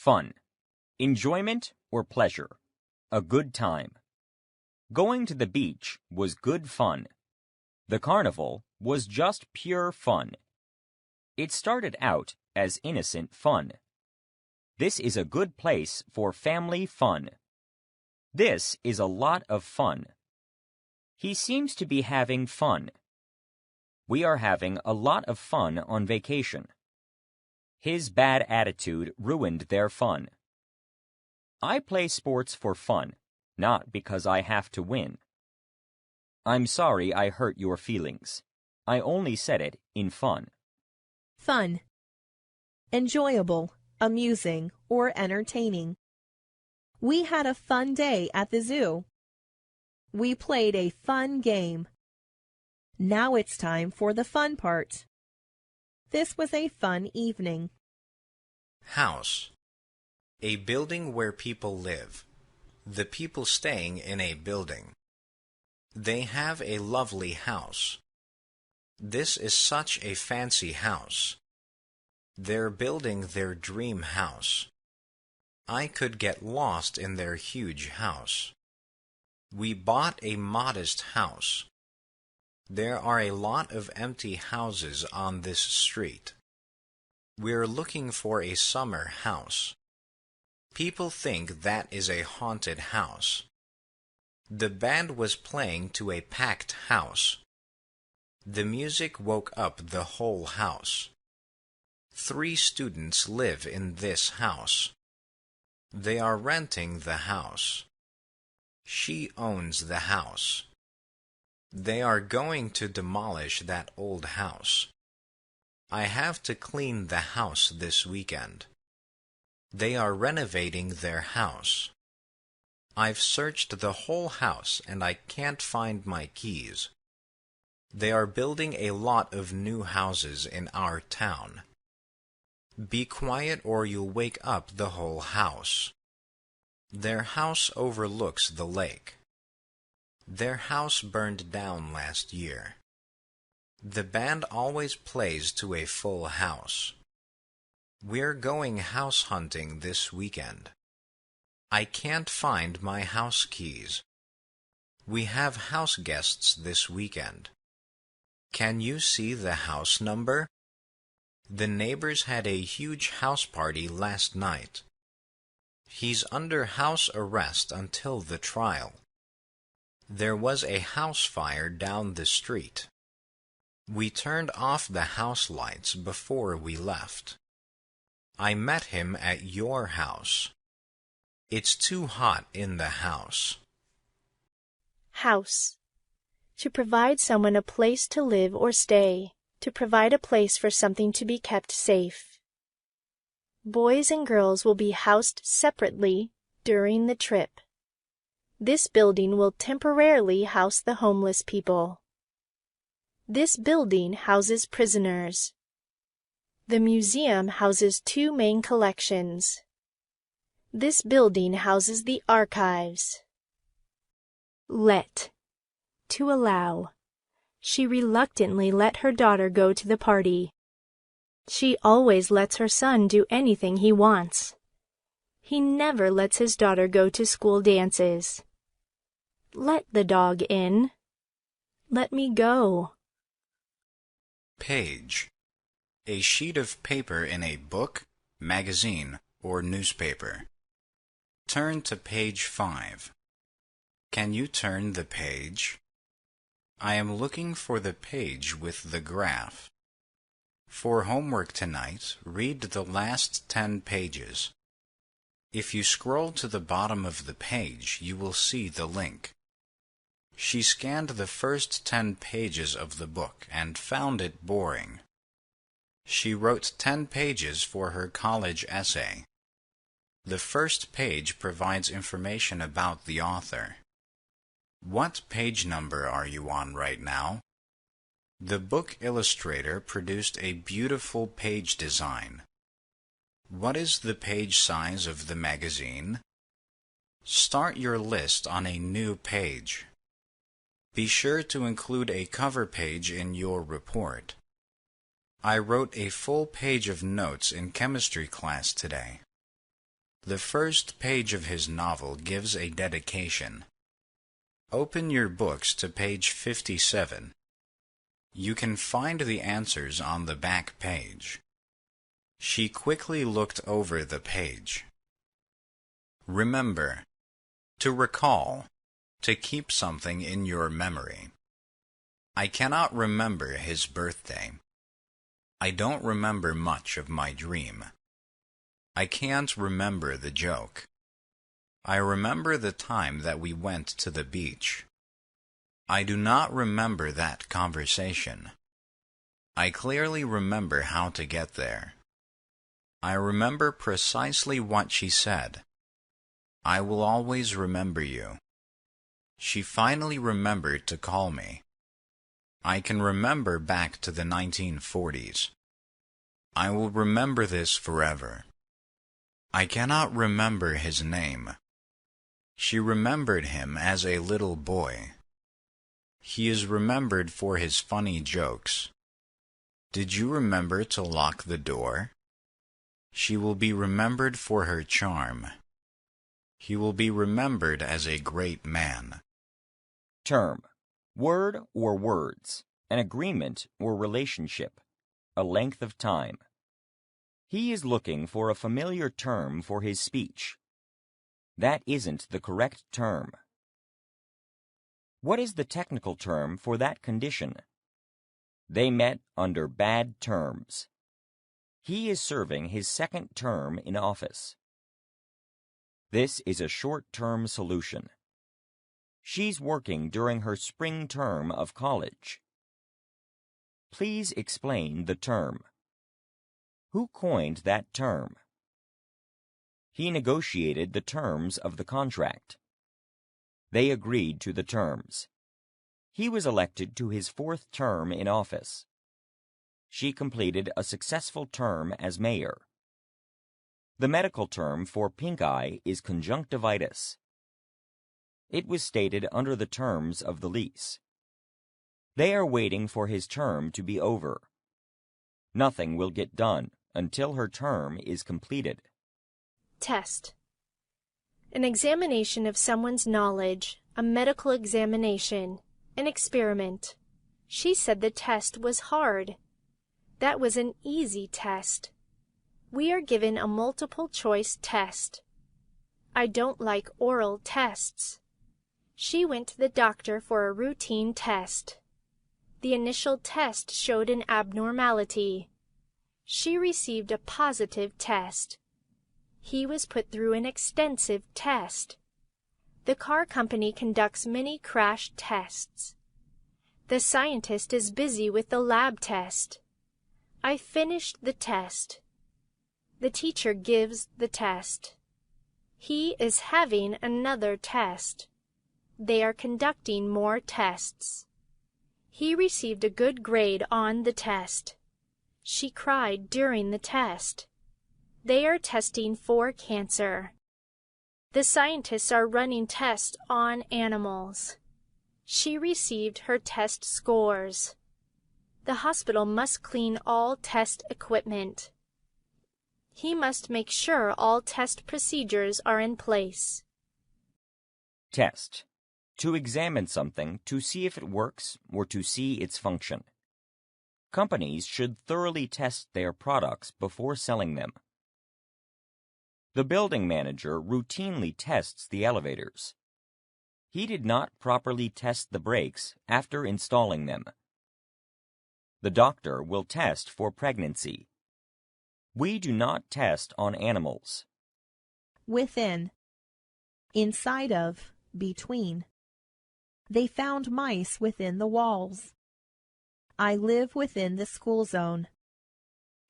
Fun. Enjoyment or pleasure. A good time. Going to the beach was good fun. The carnival was just pure fun. It started out as innocent fun. This is a good place for family fun. This is a lot of fun. He seems to be having fun. We are having a lot of fun on vacation. His bad attitude ruined their fun. I play sports for fun, not because I have to win. I'm sorry I hurt your feelings. I only said it in fun. Fun. Enjoyable, amusing, or entertaining. We had a fun day at the zoo. We played a fun game. Now it's time for the fun part. This was a fun evening. House. A building where people live. The people staying in a building. They have a lovely house. This is such a fancy house. They're building their dream house. I could get lost in their huge house. We bought a modest house. There are a lot of empty houses on this street. We're looking for a summer house. People think that is a haunted house. The band was playing to a packed house. The music woke up the whole house. 3 students live in this house. They are renting the house. She owns the house. They are going to demolish that old house. I have to clean the house this weekend. They are renovating their house. I've searched the whole house and I can't find my keys. They are building a lot of new houses in our town. Be quiet or you'll wake up the whole house. Their house overlooks the lake. Their house burned down last year. The band always plays to a full house. We're going house hunting this weekend. I can't find my house keys. We have house guests this weekend. Can you see the house number? The neighbors had a huge house party last night. He's under house arrest until the trial. There was a house fire down the street. We turned off the house lights before we left. I met him at your house. It's too hot in the house. House. To provide someone a place to live or stay. To provide a place for something to be kept safe. Boys and girls will be housed separately during the trip. This building will temporarily house the homeless people. This building houses prisoners. The museum houses 2 main collections. This building houses the archives. Let. To allow. She reluctantly let her daughter go to the party. She always lets her son do anything he wants. He never lets his daughter go to school dances. Let the dog in. Let me go. Page. A sheet of paper in a book, magazine, or newspaper. Turn to page 5. Can you turn the page? I am looking for the page with the graph. For homework tonight, read the last 10 pages. If you scroll to the bottom of the page, you will see the link. She scanned the first 10 pages of the book and found it boring. She wrote 10 pages for her college essay. The first page provides information about the author. What page number are you on right now? The book illustrator produced a beautiful page design. What is the page size of the magazine? Start your list on a new page. Be sure to include a cover page in your report. I wrote a full page of notes in chemistry class today. The first page of his novel gives a dedication. Open your books to page 57. You can find the answers on the back page. She quickly looked over the page. Remember. To recall. To keep something in your memory. I cannot remember his birthday. I don't remember much of my dream. I can't remember the joke. I remember the time that we went to the beach. I do not remember that conversation. I clearly remember how to get there. I remember precisely what she said. I will always remember you. She finally remembered to call me. I can remember back to the 1940s. I will remember this forever. I cannot remember his name. She remembered him as a little boy. He is remembered for his funny jokes. Did you remember to lock the door? She will be remembered for her charm. He will be remembered as a great man. Term. Word or words. An agreement or relationship. A length of time. He is looking for a familiar term for his speech. That isn't the correct term. What is the technical term for that condition? They met under bad terms. He is serving his second term in office. This is a short-term solution. She's working during her spring term of college. Please explain the term. Who coined that term? He negotiated the terms of the contract. They agreed to the terms. He was elected to his fourth term in office. She completed a successful term as mayor. The medical term for pink eye is conjunctivitis. It was stated under the terms of the lease. They are waiting for his term to be over. Nothing will get done until her term is completed. Test. An examination of someone's knowledge, a medical examination, an experiment. She said the test was hard. That was an easy test. We are given a multiple-choice test. I don't like oral tests. She went to the doctor for a routine test. The initial test showed an abnormality. She received a positive test. He was put through an extensive test. The car company conducts many crash tests. The scientist is busy with the lab test. I finished the test. The teacher gives the test. He is having another test. They are conducting more tests. He received a good grade on the test. She cried during the test. They are testing for cancer. The scientists are running tests on animals. She received her test scores. The hospital must clean all test equipment. He must make sure all test procedures are in place. Test. To examine something to see if it works or to see its function. Companies should thoroughly test their products before selling them. The building manager routinely tests the elevators. He did not properly test the brakes after installing them. The doctor will test for pregnancy. We do not test on animals. Within. Inside of, between. They found mice within the walls. I live within the school zone.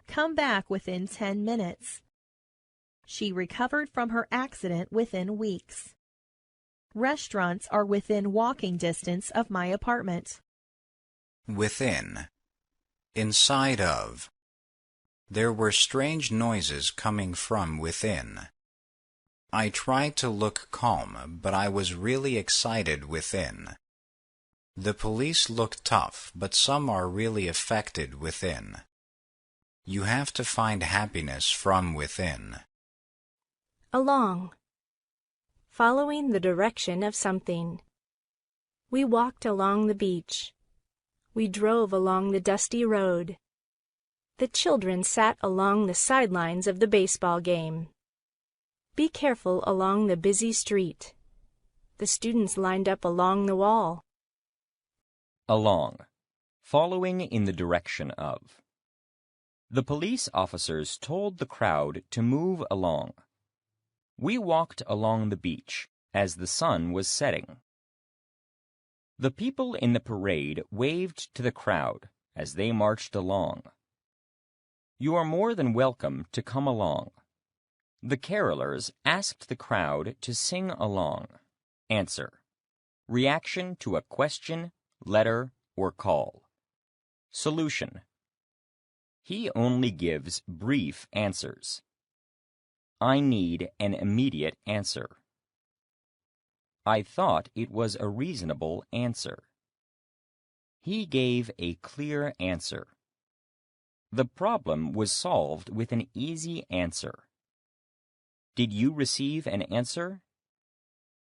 Come back within 10 minutes. She recovered from her accident within weeks. Restaurants are within walking distance of my apartment. Within. Inside of. There were strange noises coming from within. I tried to look calm, but I was really excited within. The police look tough, but some are really affected within. You have to find happiness from within. Along. Following the direction of something. We walked along the beach. We drove along the dusty road. The children sat along the sidelines of the baseball game. Be careful along the busy street. The students lined up along the wall. Along. Following in the direction of. The police officers told the crowd to move along. We walked along the beach as the sun was setting. The people in the parade waved to the crowd as they marched along. You are more than welcome to come along. The carolers asked the crowd to sing along. Answer. Reaction to a question, letter, or call. Solution. He only gives brief answers. I need an immediate answer. I thought it was a reasonable answer. He gave a clear answer. The problem was solved with an easy answer. Did you receive an answer?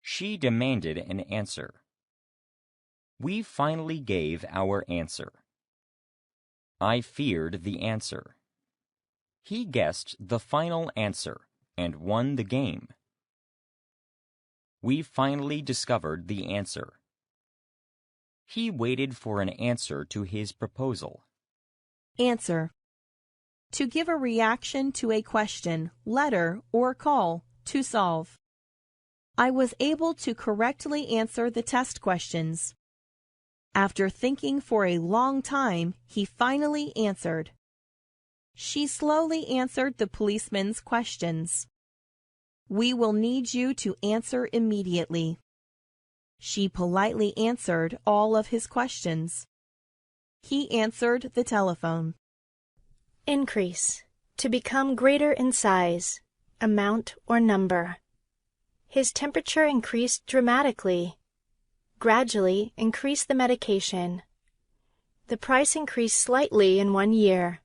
She demanded an answer. We finally gave our answer. I feared the answer. He guessed the final answer and won the game. We finally discovered the answer. He waited for an answer to his proposal. Answer. To give a reaction to a question, letter, or call, to solve. I was able to correctly answer the test questions. After thinking for a long time, he finally answered. She slowly answered the policeman's questions. We will need you to answer immediately. She politely answered all of his questions. He answered the telephone. Increase. To become greater in size, amount, or number. His temperature increased dramatically. Gradually increase the medication. The price increased slightly in 1 year.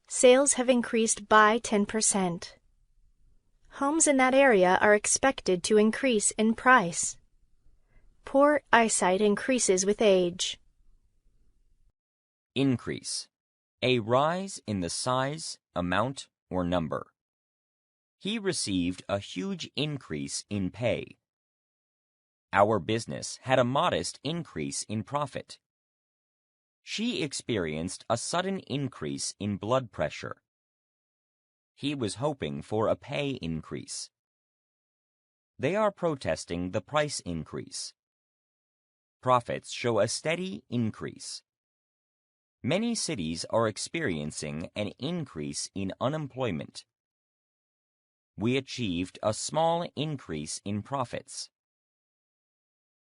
Sales have increased by 10%. Homes in that area are expected to increase in price. Poor eyesight increases with age. Increase. A rise in the size, amount, or number. He received a huge increase in pay. Our business had a modest increase in profit. She experienced a sudden increase in blood pressure. He was hoping for a pay increase. They are protesting the price increase. Profits show a steady increase. Many cities are experiencing an increase in unemployment. We achieved a small increase in profits.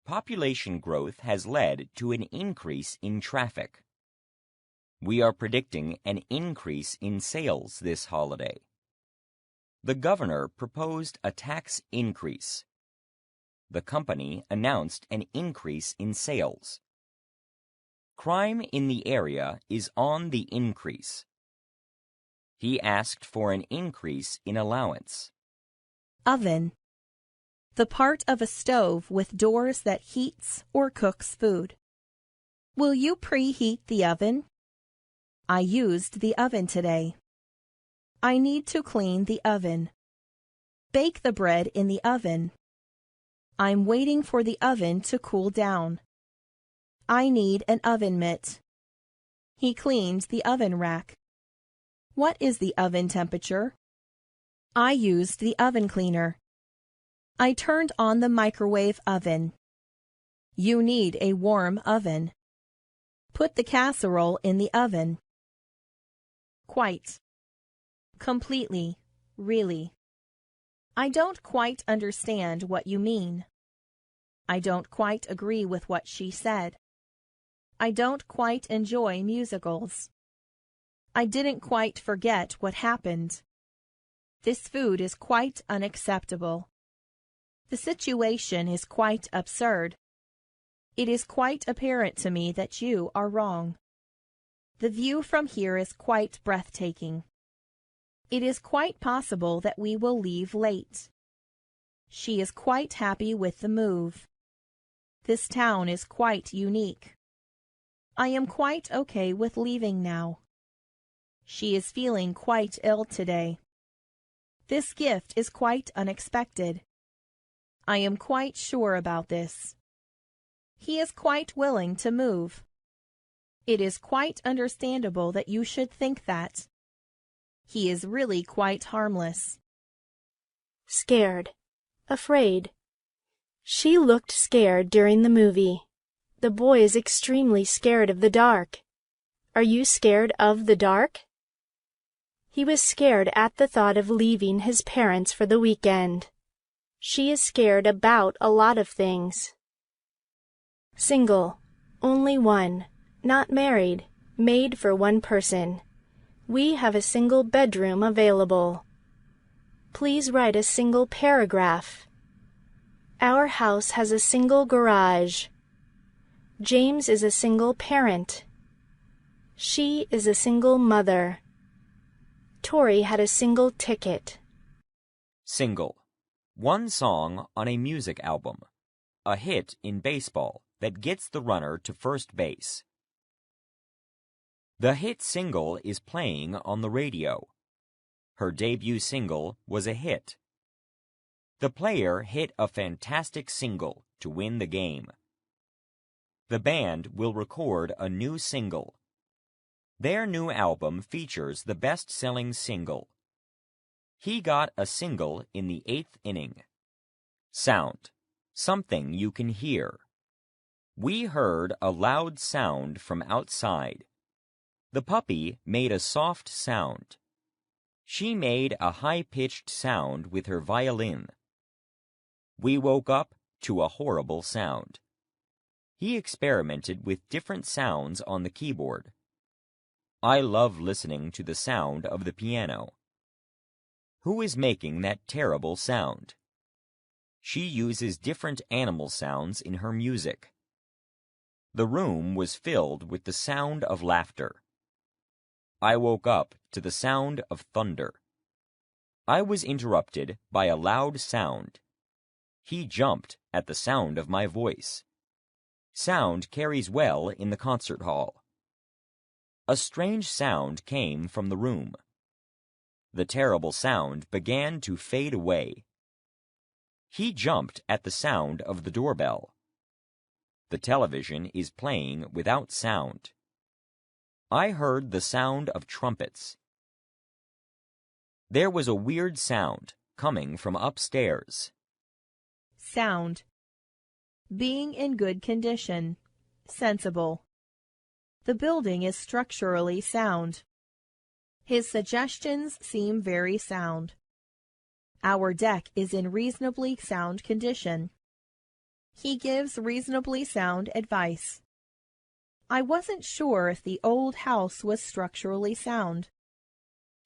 Population growth has led to an increase in traffic. We are predicting an increase in sales this holiday. The governor proposed a tax increase. The company announced an increase in sales. Crime in the area is on the increase. He asked for an increase in allowance. Oven. The part of a stove with doors that heats or cooks food. Will you preheat the oven? I used the oven today. I need to clean the oven. Bake the bread in the oven. I'm waiting for the oven to cool down. I need an oven mitt. He cleaned the oven rack. What is the oven temperature? I used the oven cleaner. I turned on the microwave oven. You need a warm oven. Put the casserole in the oven. Quite. Completely. Really. I don't quite understand what you mean. I don't quite agree with what she said. I don't quite enjoy musicals. I didn't quite forget what happened. This food is quite unacceptable. The situation is quite absurd. It is quite apparent to me that you are wrong. The view from here is quite breathtaking. It is quite possible that we will leave late. She is quite happy with the move. This town is quite unique. I am quite okay with leaving now. She is feeling quite ill today. This gift is quite unexpected. I am quite sure about this. He is quite willing to move. It is quite understandable that you should think that. He is really quite harmless. Scared. Afraid. She looked scared during the movie. The boy is extremely scared of the dark. Are you scared of the dark? He was scared at the thought of leaving his parents for the weekend. She is scared about a lot of things. Single. Only one. Not married. Made for one person. We have a single bedroom available. Please write a single paragraph. Our house has a single garage. James is a single parent. She is a single mother. Tori had a single ticket. Single. One song on a music album. A hit in baseball that gets the runner to first base. The hit single is playing on the radio. Her debut single was a hit. The player hit a fantastic single to win the game. The band will record a new single. Their new album features the best-selling single. He got a single in the 8th inning. Sound. Something you can hear. We heard a loud sound from outside. The puppy made a soft sound. She made a high-pitched sound with her violin. We woke up to a horrible sound. He experimented with different sounds on the keyboard. I love listening to the sound of the piano. Who is making that terrible sound? She uses different animal sounds in her music. The room was filled with the sound of laughter. I woke up to the sound of thunder. I was interrupted by a loud sound. He jumped at the sound of my voice. Sound carries well in the concert hall. A strange sound came from the room. The terrible sound began to fade away. He jumped at the sound of the doorbell. The television is playing without sound. I heard the sound of trumpets. There was a weird sound coming from upstairs. Sound. Being in good condition. Sensible. The building is structurally sound. His suggestions seem very sound. Our deck is in reasonably sound condition. He gives reasonably sound advice. I wasn't sure if the old house was structurally sound.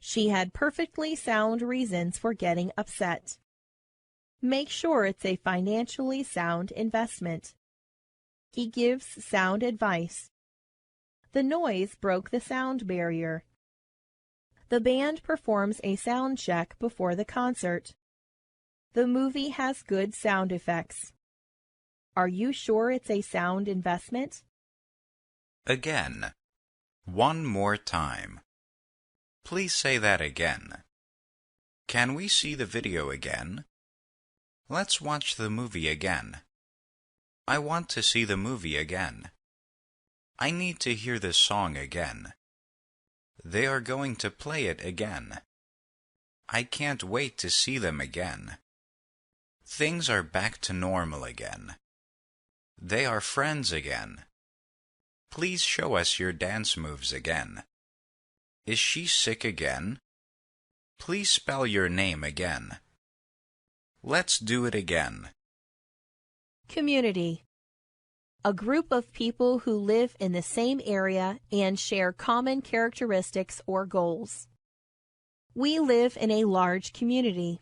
She had perfectly sound reasons for getting upset. Make sure it's a financially sound investment. He gives sound advice. The noise broke the sound barrier. The band performs a sound check before the concert. The movie has good sound effects. Are you sure it's a sound investment? Again. One more time. Please say that again. Can we see the video again? Let's watch the movie again. I want to see the movie again. I need to hear this song again. They are going to play it again. I can't wait to see them again. Things are back to normal again. They are friends again. Please show us your dance moves again. Is she sick again? Please spell your name again. Let's do it again. Community. A group of people who live in the same area and share common characteristics or goals. We live in a large community.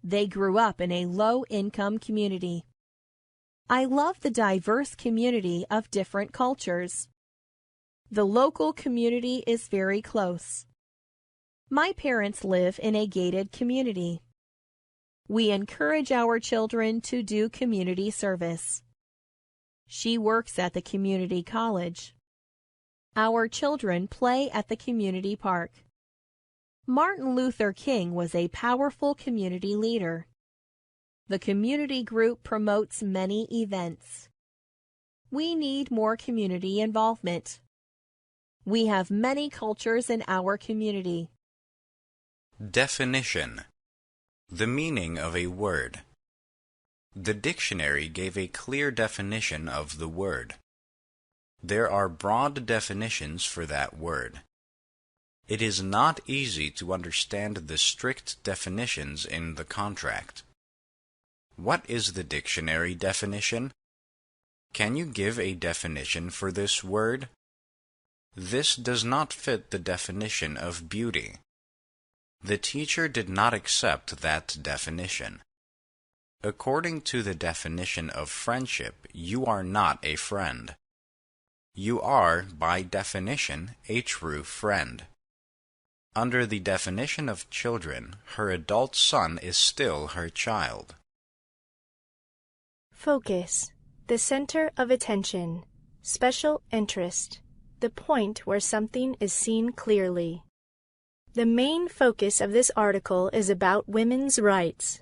They grew up in a low-income community. I love the diverse community of different cultures. The local community is very close. My parents live in a gated community. We encourage our children to do community service. She works at the community college. Our children play at the community park. Martin Luther King was a powerful community leader. The community group promotes many events. We need more community involvement. We have many cultures in our community. Definition. The meaning of a word. The dictionary gave a clear definition of the word. There are broad definitions for that word. It is not easy to understand the strict definitions in the contract. What is the dictionary definition? Can you give a definition for this word? This does not fit the definition of beauty. The teacher did not accept that definition. According to the definition of friendship, you are not a friend. You are, by definition, a true friend. Under the definition of children, her adult son is still her child. Focus. The center of attention. Special interest. The point where something is seen clearly. The main focus of this article is about women's rights.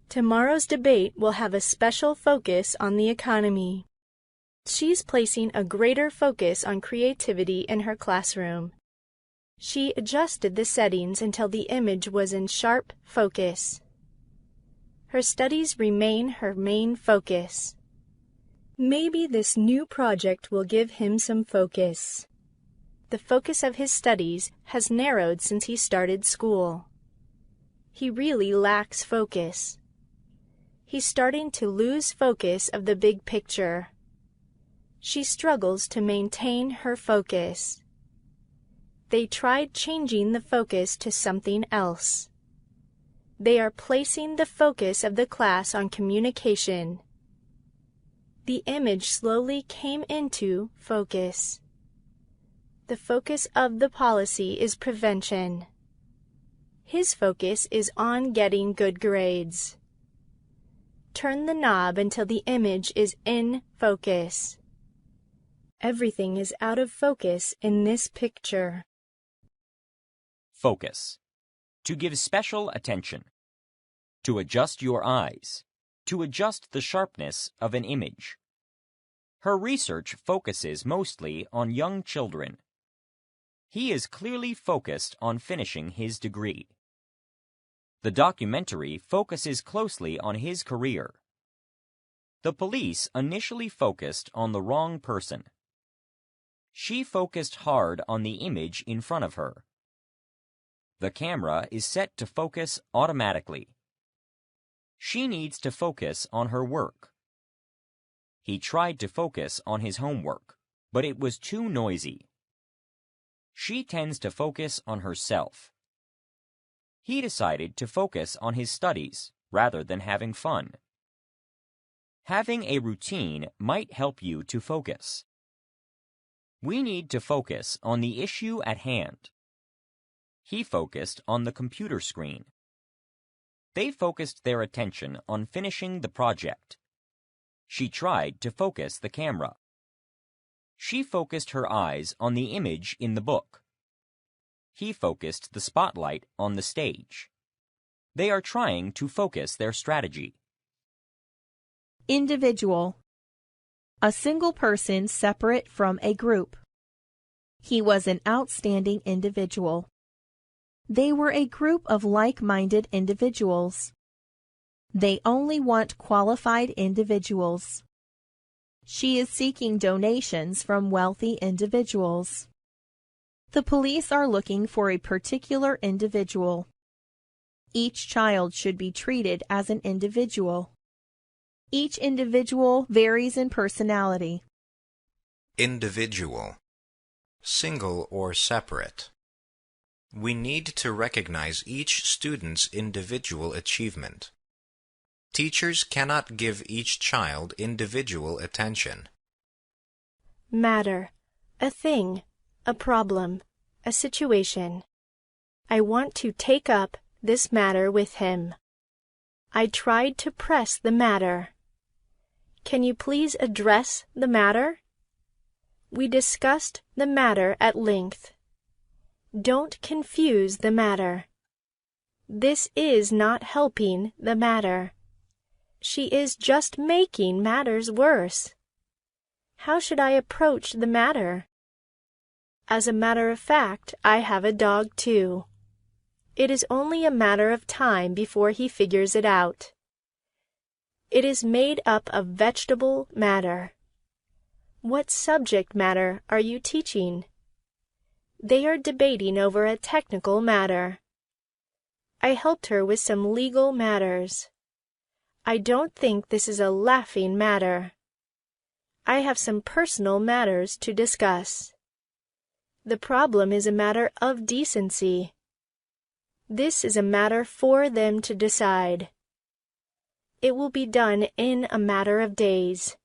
Tomorrow's debate will have a special focus on the economy. She's placing a greater focus on creativity in her classroom. She adjusted the settings until the image was in sharp focus. Her studies remain her main focus. Maybe this new project will give him some focus. The focus of his studies has narrowed since he started school. He really lacks focus. He's starting to lose focus of the big picture. She struggles to maintain her focus. They tried changing the focus to something else. They are placing the focus of the class on communication. The image slowly came into focus. The focus of the policy is prevention. His focus is on getting good grades. Turn the knob until the image is in focus. Everything is out of focus in this picture. Focus. To give special attention. To adjust your eyes. To adjust the sharpness of an image. Her research focuses mostly on young children. He is clearly focused on finishing his degree. The documentary focuses closely on his career. The police initially focused on the wrong person. She focused hard on the image in front of her. The camera is set to focus automatically. She needs to focus on her work. He tried to focus on his homework, but it was too noisy. She tends to focus on herself. He decided to focus on his studies rather than having fun. Having a routine might help you to focus. We need to focus on the issue at hand. He focused on the computer screen. They focused their attention on finishing the project. She tried to focus the camera. She focused her eyes on the image in the book. He focused the spotlight on the stage. They are trying to focus their strategy. Individual. A single person separate from a group. He was an outstanding individual. They were a group of like-minded individuals. They only want qualified individuals. She is seeking donations from wealthy individuals. The police are looking for a particular individual. Each child should be treated as an individual. Each individual varies in personality. Individual. Single or separate. We need to recognize each student's individual achievement. Teachers cannot give each child individual attention. Matter. A thing. A problem. A situation. I want to take up this matter with him. I tried to press the matter. Can you please address the matter? We discussed the matter at length. Don't confuse the matter. This is not helping the matter. She is just making matters worse. How should I approach the matter? As a matter of fact, I have a dog too. It is only a matter of time before he figures it out. It is made up of vegetable matter. What subject matter are you teaching? They are debating over a technical matter. I helped her with some legal matters. I don't think this is a laughing matter. I have some personal matters to discuss. The problem is a matter of decency. This is a matter for them to decide. It will be done in a matter of days.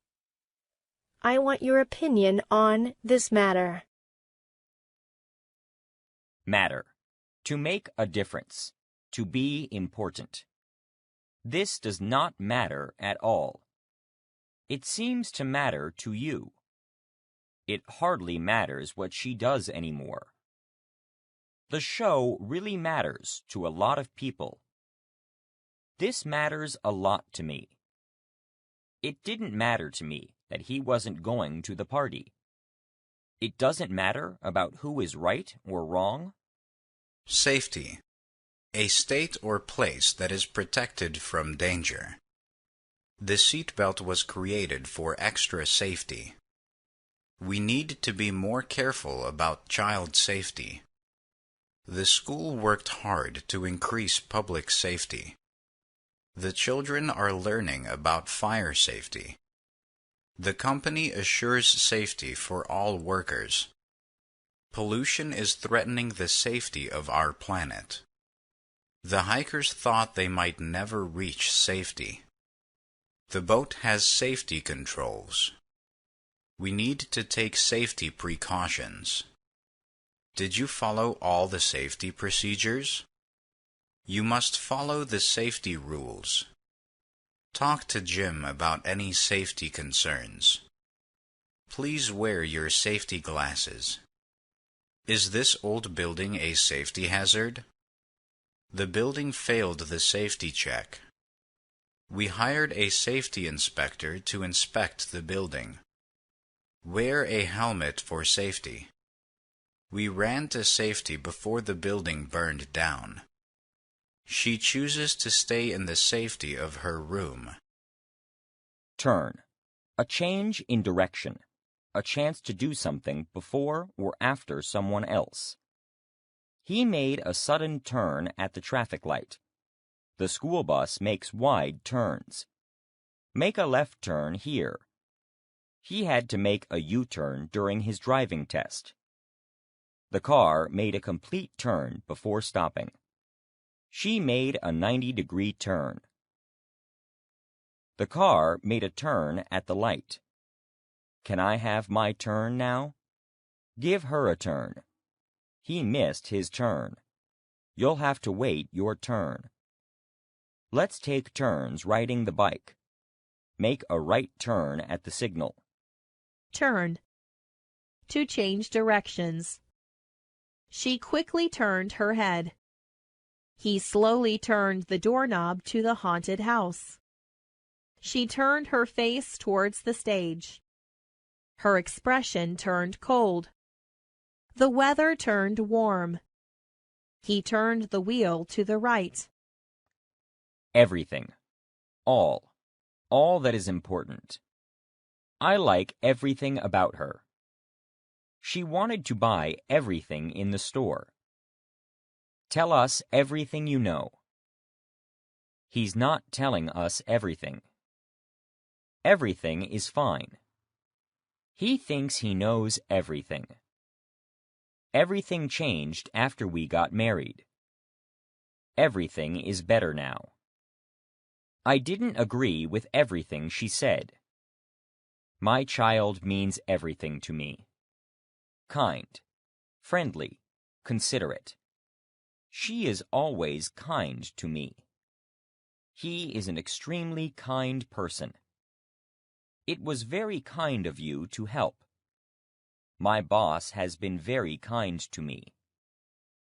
I want your opinion on this matter. Matter. To make a difference. To be important. This does not matter at all. It seems to matter to you. It hardly matters what she does anymore. The show really matters to a lot of people. This matters a lot to me. It didn't matter to me that he wasn't going to the party. It doesn't matter about who is right or wrong. Safety. A state or place that is protected from danger. The seatbelt was created for extra safety. We need to be more careful about child safety. The school worked hard to increase public safety. The children are learning about fire safety. The company assures safety for all workers. Pollution is threatening the safety of our planet. The hikers thought they might never reach safety. The boat has safety controls. We need to take safety precautions. Did you follow all the safety procedures? You must follow the safety rules. Talk to Jim about any safety concerns. Please wear your safety glasses. Is this old building a safety hazard? The building failed the safety check. We hired a safety inspector to inspect the building. Wear a helmet for safety. We ran to safety before the building burned down. She chooses to stay in the safety of her room. Turn. A change in direction. A chance to do something before or after someone else. He made a sudden turn at the traffic light. The school bus makes wide turns. Make a left turn here. He had to make a U-turn during his driving test. The car made a complete turn before stopping. She made a 90-degree turn. The car made a turn at the light. Can I have my turn now? Give her a turn. He missed his turn. You'll have to wait your turn. Let's take turns riding the bike. Make a right turn at the signal. Turn. To change directions. She quickly turned her head. He slowly turned the doorknob to the haunted house. She turned her face towards the stage. Her expression turned cold. The weather turned warm. He turned the wheel to the right. Everything. All. All that is important. I like everything about her. She wanted to buy everything in the store. Tell us everything you know. He's not telling us everything. Everything is fine. He thinks he knows everything. Everything changed after we got married. Everything is better now. I didn't agree with everything she said. My child means everything to me. Kind, friendly, considerate. She is always kind to me. He is an extremely kind person. It was very kind of you to help. My boss has been very kind to me.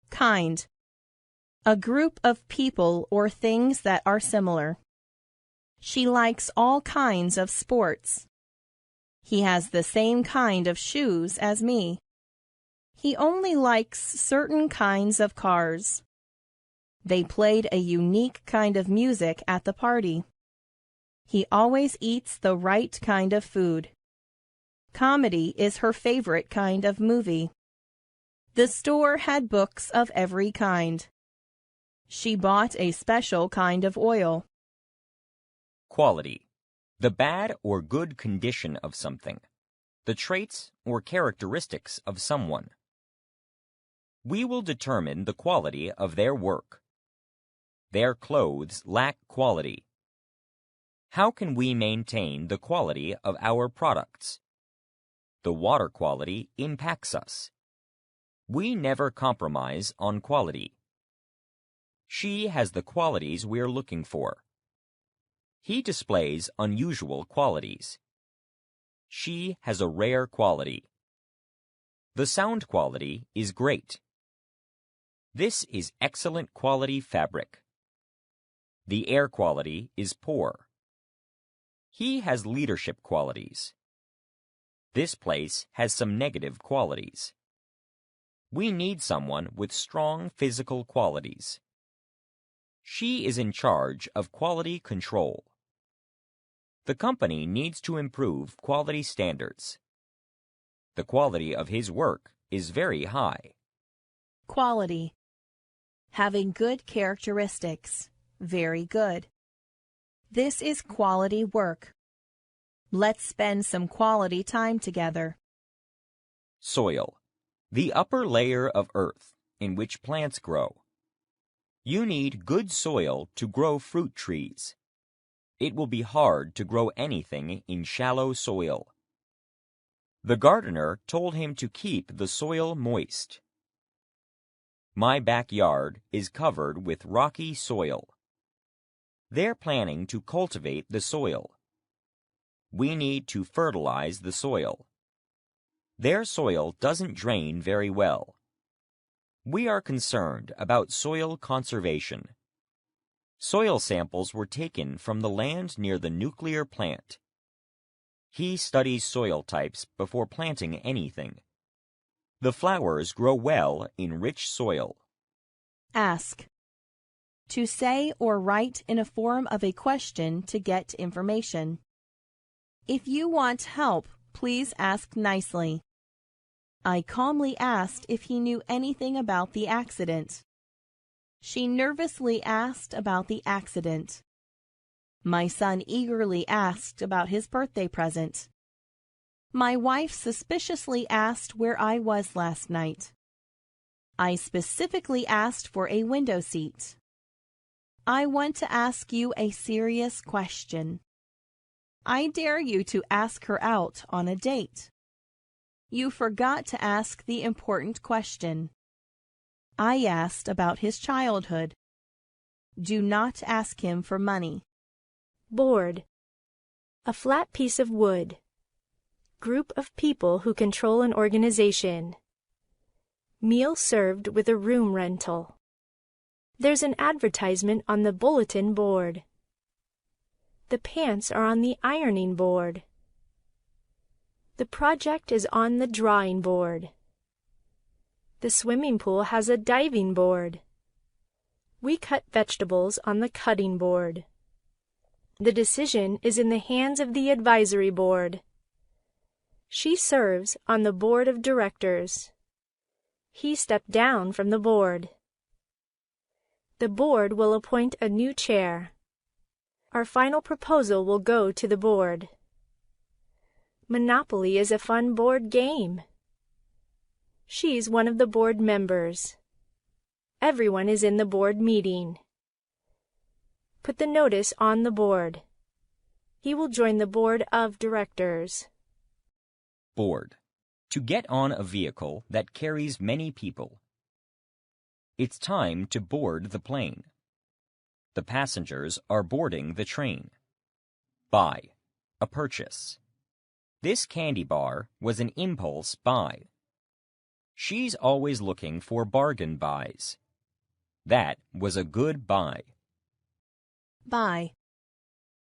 Kind. A group of people or things that are similar. She likes all kinds of sports. He has the same kind of shoes as me. He only likes certain kinds of cars. They played a unique kind of music at the party. He always eats the right kind of food. Comedy is her favorite kind of movie. The store had books of every kind. She bought a special kind of oil. Quality. The bad or good condition of something. The traits or characteristics of someone. We will determine the quality of their work. Their clothes lack quality. How can we maintain the quality of our products? The water quality impacts us. We never compromise on quality. She has the qualities we're looking for. He displays unusual qualities. She has a rare quality. The sound quality is great. This is excellent quality fabric. The air quality is poor. He has leadership qualities. This place has some negative qualities. We need someone with strong physical qualities. She is in charge of quality control. The company needs to improve quality standards. The quality of his work is very high. Quality. Having good characteristics. Very good. This is quality work. Let's spend some quality time together. Soil. The upper layer of earth in which plants grow. You need good soil to grow fruit trees. It will be hard to grow anything in shallow soil. The gardener told him to keep the soil moist. My backyard is covered with rocky soil. They're planning to cultivate the soil. We need to fertilize the soil. Their soil doesn't drain very well. We are concerned about soil conservation. Soil samples were taken from the land near the nuclear plant. He studies soil types before planting anything. The flowers grow well in rich soil. Ask. To say or write in a form of a question to get information. If you want help, please ask nicely. I calmly asked if he knew anything about the accident. She nervously asked about the accident. My son eagerly asked about his birthday present. My wife suspiciously asked where I was last night. I specifically asked for a window seat. I want to ask you a serious question. I dare you to ask her out on a date. You forgot to ask the important question. I asked about his childhood. Do not ask him for money. Board. A flat piece of wood. Group of people who control an organization. Meal served with a room rental. There's an advertisement on the bulletin board. The pants are on the ironing board. The project is on the drawing board. The swimming pool has a diving board. We cut vegetables on the cutting board. The decision is in the hands of the advisory board. She serves on the board of directors. He stepped down from the board. The board will appoint a new chair. Our final proposal will go to the board. Monopoly is a fun board game. She's one of the board members. Everyone is in the board meeting. Put the notice on the board. He will join the board of directors. Board. To get on a vehicle that carries many people. It's time to board the plane. The passengers are boarding the train. Buy. A purchase. This candy bar was an impulse buy. She's always looking for bargain buys. That was a good buy. Buy.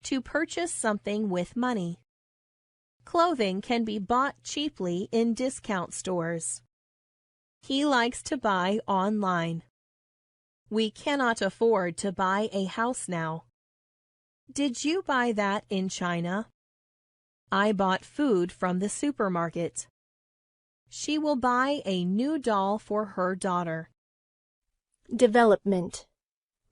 To purchase something with money. Clothing can be bought cheaply in discount stores. He likes to buy online. We cannot afford to buy a house now. Did you buy that in China? I bought food from the supermarket. She will buy a new doll for her daughter. Development.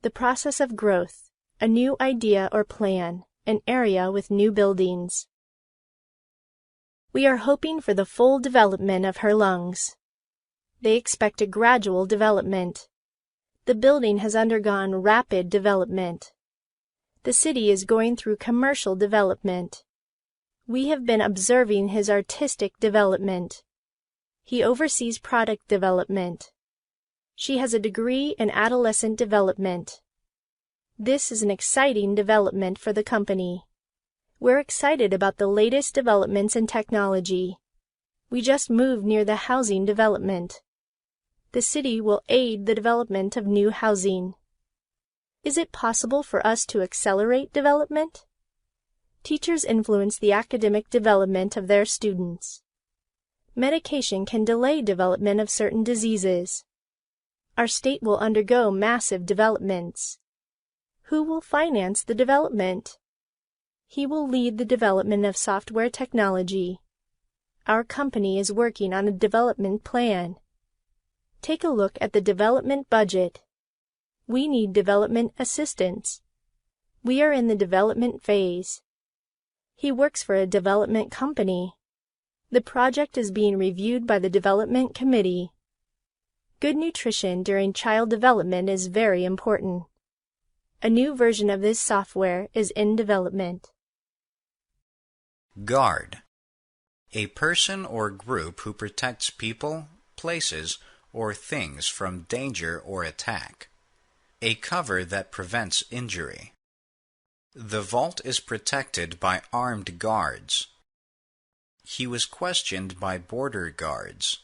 The process of growth, a new idea or plan, an area with new buildings. We are hoping for the full development of her lungs. They expect a gradual development. The building has undergone rapid development. The city is going through commercial development. We have been observing his artistic development. He oversees product development. She has a degree in adolescent development. This is an exciting development for the company. We're excited about the latest developments in technology. We just moved near the housing development. The city will aid the development of new housing. Is it possible for us to accelerate development? Teachers influence the academic development of their students. Medication can delay development of certain diseases. Our state will undergo massive developments. Who will finance the development? He will lead the development of software technology. Our company is working on a development plan. Take a look at the development budget. We need development assistance. We are in the development phase. He works for a development company. The project is being reviewed by the development committee. Good nutrition during child development is very important. A new version of this software is in development. Guard. A person or group who protects people, places, or things from danger or attack. A cover that prevents injury. The vault is protected by armed guards. He was questioned by border guards.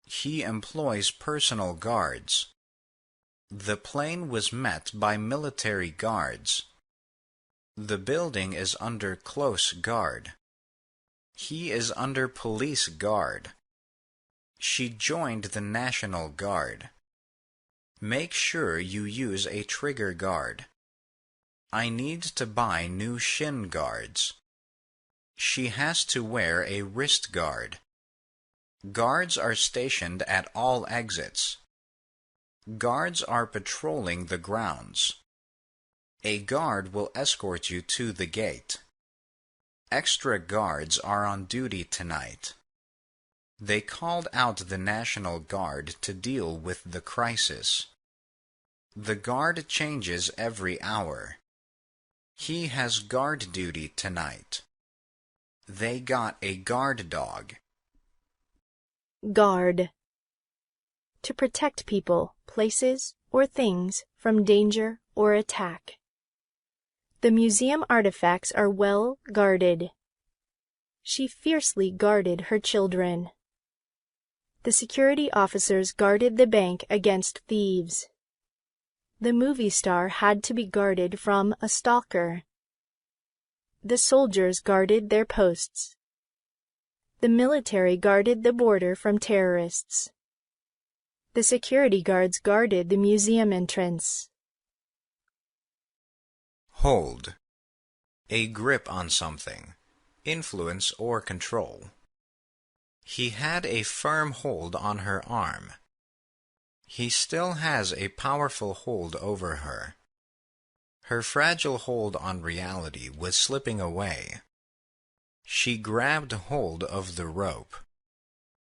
He employs personal guards. The plane was met by military guards. The building is under close guard. He is under police guard. She joined the National Guard. Make sure you use a trigger guard. I need to buy new shin guards. She has to wear a wrist guard. Guards are stationed at all exits. Guards are patrolling the grounds. A guard will escort you to the gate. Extra guards are on duty tonight. They called out the National Guard to deal with the crisis. The guard changes every hour. He has guard duty tonight. They got a guard dog. Guard. To protect people, places, or things from danger or attack. The museum artifacts are well guarded. She fiercely guarded her children. The security officers guarded the bank against thieves. The movie star had to be guarded from a stalker. The soldiers guarded their posts. The military guarded the border from terrorists. The security guards guarded the museum entrance. Hold. A grip on something, influence or control. He had a firm hold on her arm. He still has a powerful hold over her. Her fragile hold on reality was slipping away. She grabbed hold of the rope.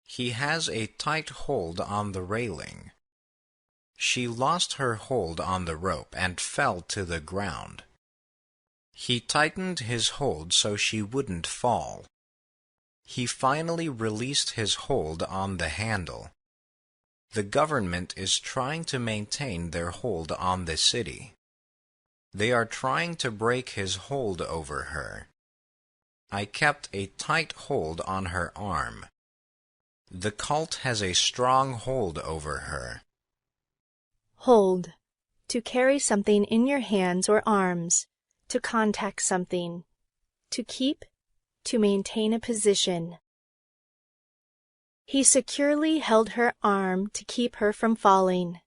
He has a tight hold on the railing. She lost her hold on the rope and fell to the ground. He tightened his hold so she wouldn't fall. He finally released his hold on the handle. The government is trying to maintain their hold on the city. They are trying to break his hold over her. I kept a tight hold on her arm. The cult has a strong hold over her. Hold. To carry something in your hands or arms. To contact something. To keep. To maintain a position. He securely held her arm to keep her from falling.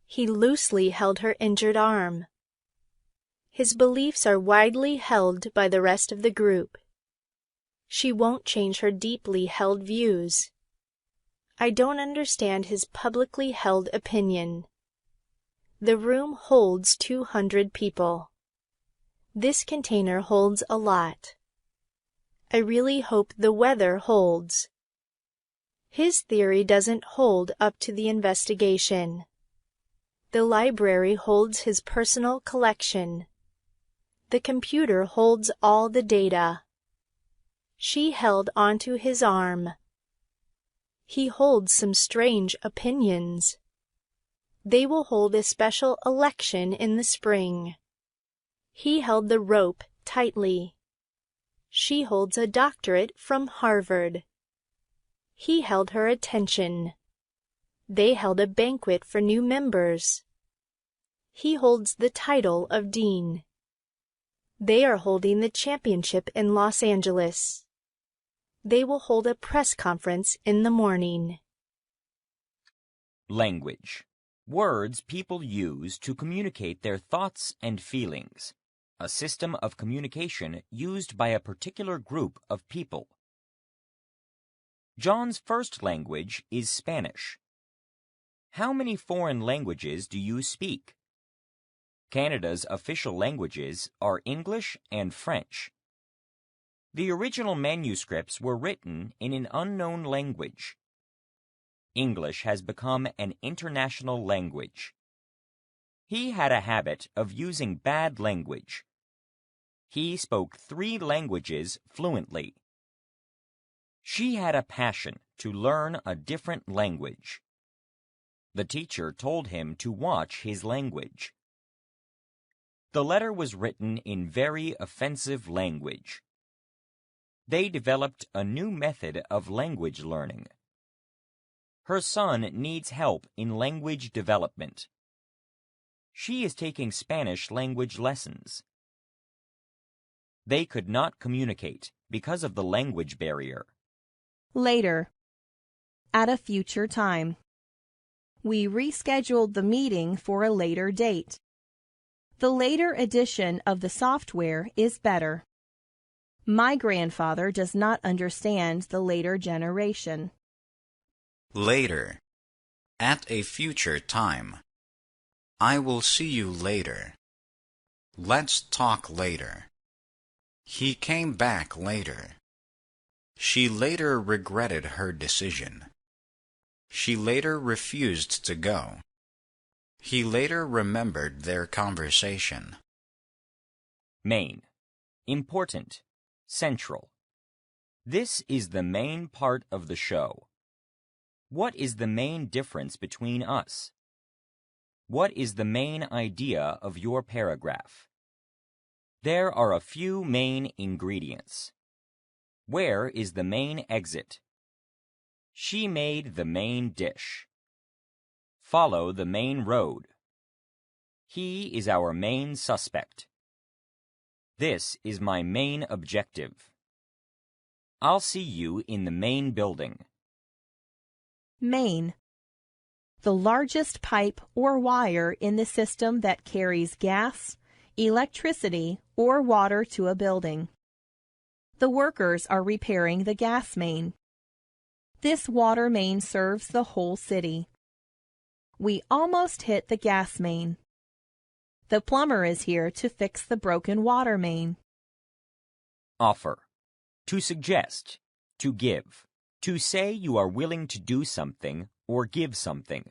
He loosely held her injured arm. His beliefs are widely held by the rest of the group. She won't change her deeply held views. I don't understand his publicly held opinion. The room holds 200 people. This container holds a lot. I really hope the weather holds. His theory doesn't hold up to the investigation. The library holds his personal collection. The computer holds all the data. She held onto his arm. He holds some strange opinions. They will hold a special election in the spring. He held the rope tightly. She holds a doctorate from Harvard. He held her attention. They held a banquet for new members. He holds the title of dean. They are holding the championship in Los Angeles. They will hold a press conference in the morning. Language. Words people use to communicate their thoughts and feelings. A system of communication used by a particular group of people. John's first language is Spanish. How many foreign languages do you speak? Canada's official languages are English and French. The original manuscripts were written in an unknown language. English has become an international language. He had a habit of using bad language. He spoke 3 languages fluently. She had a passion to learn a different language. The teacher told him to watch his language. The letter was written in very offensive language. They developed a new method of language learning. Her son needs help in language development. She is taking Spanish language lessons. They could not communicate because of the language barrier. Later. At a future time. We rescheduled the meeting for a later date. The later edition of the software is better. My grandfather does not understand the later generation. Later. At a future time. I will see you later. Let's talk later. He came back later. She later regretted her decision. She later refused to go. He later remembered their conversation. Main. Important. Central. This is the main part of the show. What is the main difference between us? What is the main idea of your paragraph? There are a few main ingredients. Where is the main exit? She made the main dish. Follow the main road. He is our main suspect. This is my main objective. I'll see you in the main building. Main. The largest pipe or wire in the system that carries gas, electricity, or water to a building. The workers are repairing the gas main. This water main serves the whole city. We almost hit the gas main. The plumber is here to fix the broken water main. Offer. To suggest. To give. To say you are willing to do something or give something.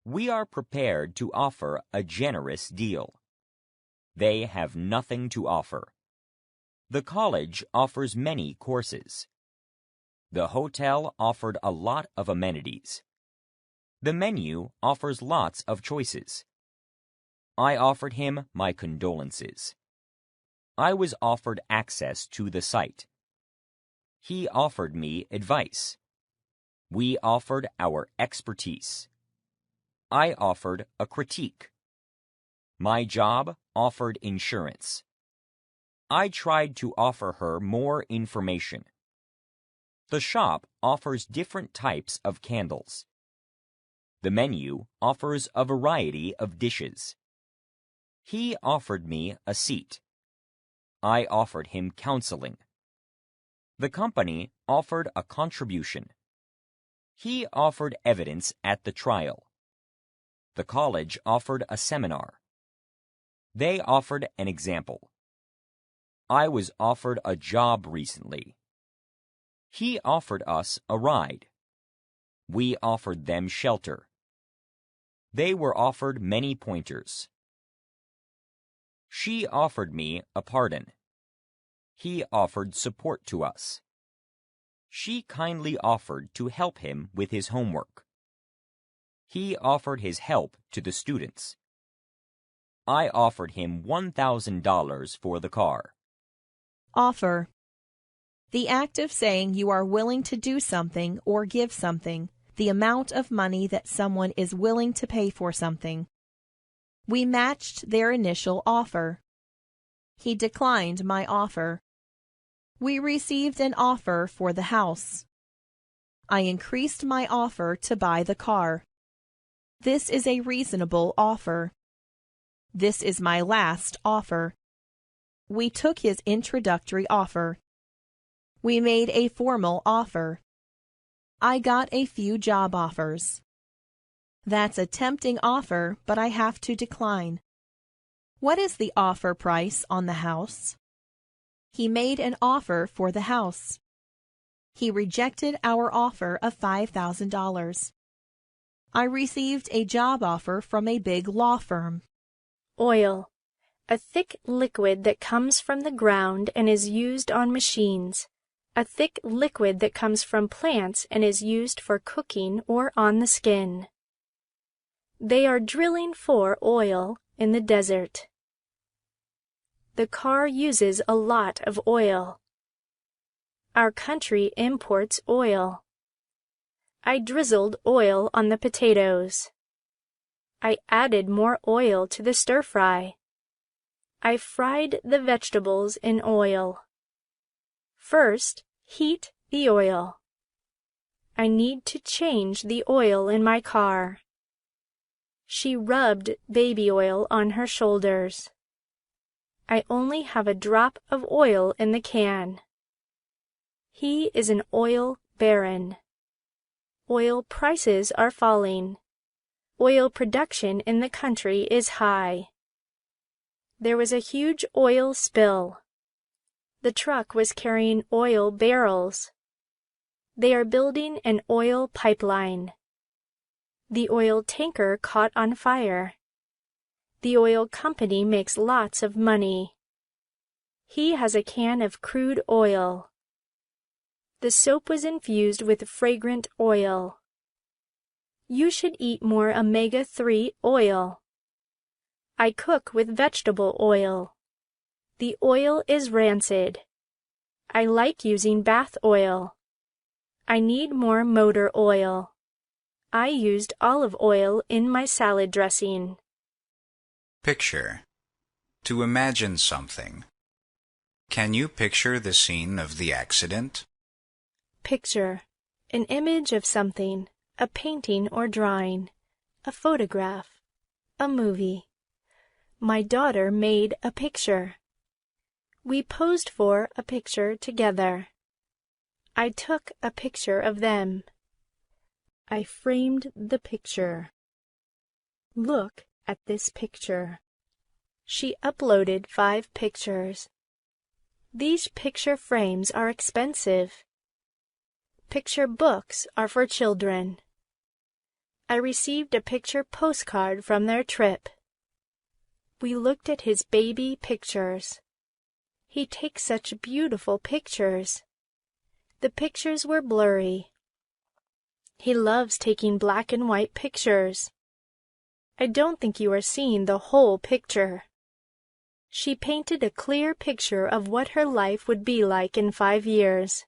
We are prepared to offer a generous deal. They have nothing to offer. The college offers many courses. The hotel offered a lot of amenities. The menu offers lots of choices. I offered him my condolences. I was offered access to the site. He offered me advice. We offered our expertise. I offered a critique. My job offered insurance. I tried to offer her more information. The shop offers different types of candles. The menu offers a variety of dishes. He offered me a seat. I offered him counseling. The company offered a contribution. He offered evidence at the trial. The college offered a seminar. They offered an example. I was offered a job recently. He offered us a ride. We offered them shelter. They were offered many pointers. She offered me a pardon. He offered support to us. She kindly offered to help him with his homework. He offered his help to the students. I offered him $1,000 for the car. Offer. The act of saying you are willing to do something or give something, the amount of money that someone is willing to pay for something. We matched their initial offer. He declined my offer. We received an offer for the house. I increased my offer to buy the car. This is a reasonable offer. This is my last offer. We took his introductory offer. We made a formal offer. I got a few job offers. That's a tempting offer, but I have to decline. What is the offer price on the house? He made an offer for the house. He rejected our offer of $5,000. I received a job offer from a big law firm. Oil. A thick liquid that comes from the ground and is used on machines. A thick liquid that comes from plants and is used for cooking or on the skin. They are drilling for oil in the desert. The car uses a lot of oil. Our country imports oil. I drizzled oil on the potatoes. I added more oil to the stir-fry. I fried the vegetables in oil. First, heat the oil. I need to change the oil in my car. She rubbed baby oil on her shoulders. I only have a drop of oil in the can. He is an oil baron. Oil prices are falling. Oil production in the country is high. There was a huge oil spill. The truck was carrying oil barrels. They are building an oil pipeline. The oil tanker caught on fire. The oil company makes lots of money. He has a can of crude oil. The soap was infused with fragrant oil. You should eat more omega-3 oil. I cook with vegetable oil. The oil is rancid. I like using bath oil. I need more motor oil. I used olive oil in my salad dressing. Picture. To imagine something. Can you picture the scene of the accident? Picture. An image of something, a painting or drawing, a photograph, a movie. My daughter made a picture. We posed for a picture together. I took a picture of them. I framed the picture. Look at this picture. She uploaded 5 pictures. These picture frames are expensive. Picture books are for children. I received a picture postcard from their trip. We looked at his baby pictures. He takes such beautiful pictures. The pictures were blurry. He loves taking black and white pictures. I don't think you are seeing the whole picture. She painted a clear picture of what her life would be like in 5 years.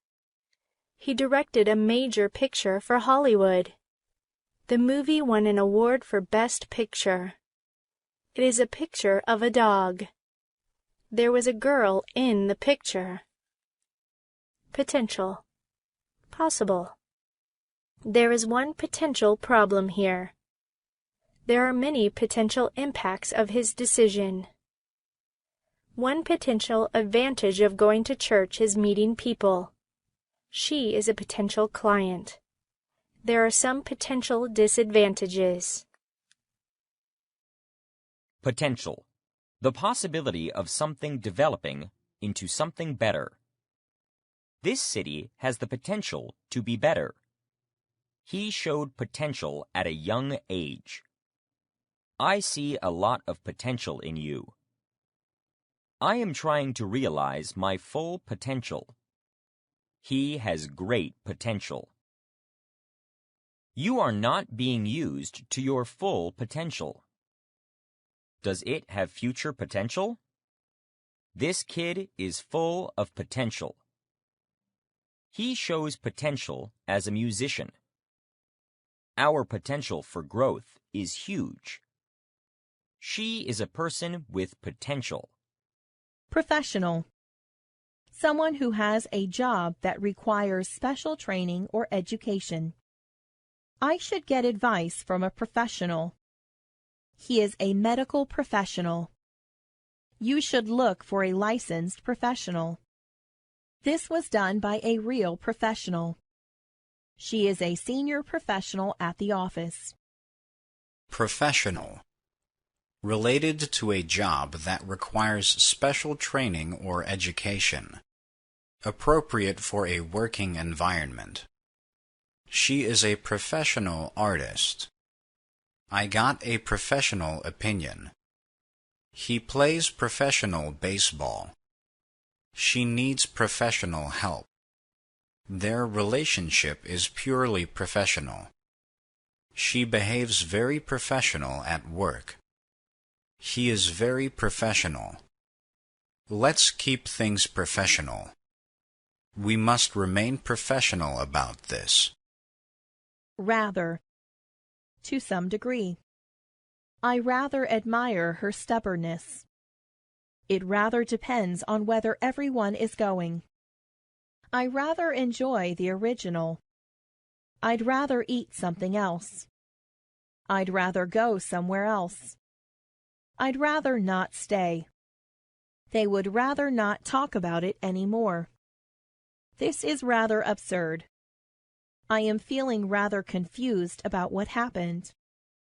He directed a major picture for Hollywood. The movie won an award for Best Picture. It is a picture of a dog. There was a girl in the picture. Potential. Possible. There is one potential problem here. There are many potential impacts of his decision. One potential advantage of going to church is meeting people. She is a potential client. There are some potential disadvantages. Potential. The possibility of something developing into something better. This city has the potential to be better. He showed potential at a young age. I see a lot of potential in you. I am trying to realize my full potential. He has great potential. You are not being used to your full potential. Does it have future potential? This kid is full of potential. He shows potential as a musician. Our potential for growth is huge. She is a person with potential. Professional. Someone who has a job that requires special training or education. I should get advice from a professional. He is a medical professional. You should look for a licensed professional. This was done by a real professional. She is a senior professional at the office. Professional. Related to a job that requires special training or education. Appropriate for a working environment. She is a professional artist. I got a professional opinion. He plays professional baseball. She needs professional help. Their relationship is purely professional. She behaves very professional at work. He is very professional. Let's keep things professional. We must remain professional about this. Rather. To some degree. I rather admire her stubbornness. It rather depends on whether everyone is going. I rather enjoy the original. I'd rather eat something else. I'd rather go somewhere else. I'd rather not stay. They would rather not talk about it anymore. This is rather absurd. I am feeling rather confused about what happened.